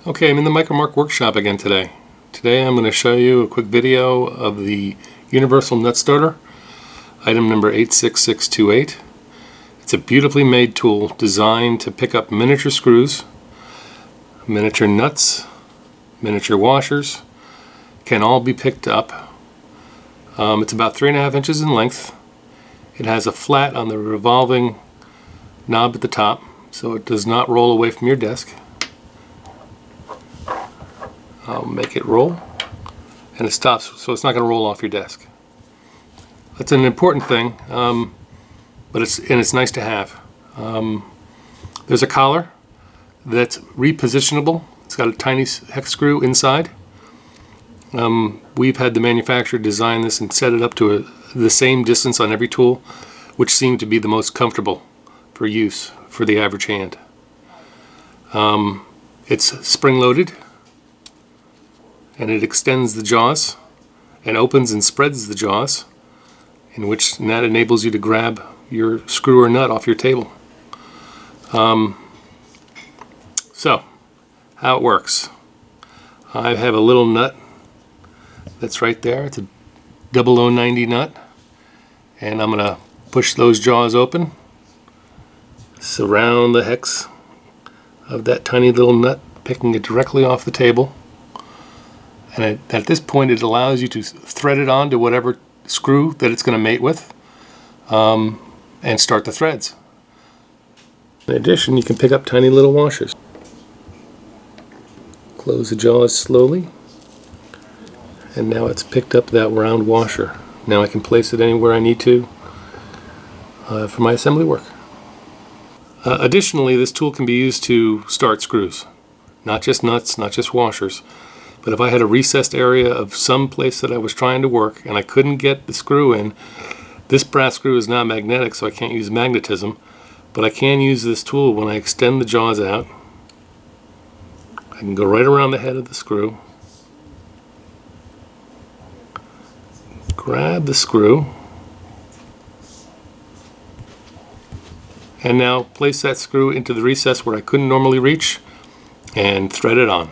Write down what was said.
Okay, I'm in the Micromark workshop again today. Today I'm going to show you a quick video of the Universal Nut Starter, item number 86628. It's a beautifully made tool designed to pick up miniature screws, miniature nuts, miniature washers. Can all be picked up. It's about 3.5 inches in length. It has a flat on the revolving knob at the top, so it does not roll away from your desk. I'll make it roll, and it stops, so it's not going to roll off your desk. That's an important thing, but it's nice to have. There's a collar that's repositionable. It's got a tiny hex screw inside. We've had the manufacturer design this and set it up to the same distance on every tool, which seemed to be the most comfortable for use for the average hand. It's spring-loaded, and it extends the jaws and opens and spreads the jaws, and that enables you to grab your screw or nut off your table. So, how it works. I have a little nut that's right there. It's a 0090 nut, and I'm going to push those jaws open, surround the hex of that tiny little nut, picking it directly off the table. And at this point it allows you to thread it onto whatever screw that it's going to mate with, and start the threads. In addition, you can pick up tiny little washers. Close the jaws slowly, and now it's picked up that round washer. Now I can place it anywhere I need to for my assembly work. Additionally, this tool can be used to start screws. Not just nuts, not just washers. But if I had a recessed area of some place that I was trying to work and I couldn't get the screw in, this brass screw is not magnetic, so I can't use magnetism, but I can use this tool when I extend the jaws out. I can go right around the head of the screw, grab the screw, and now place that screw into the recess where I couldn't normally reach and thread it on.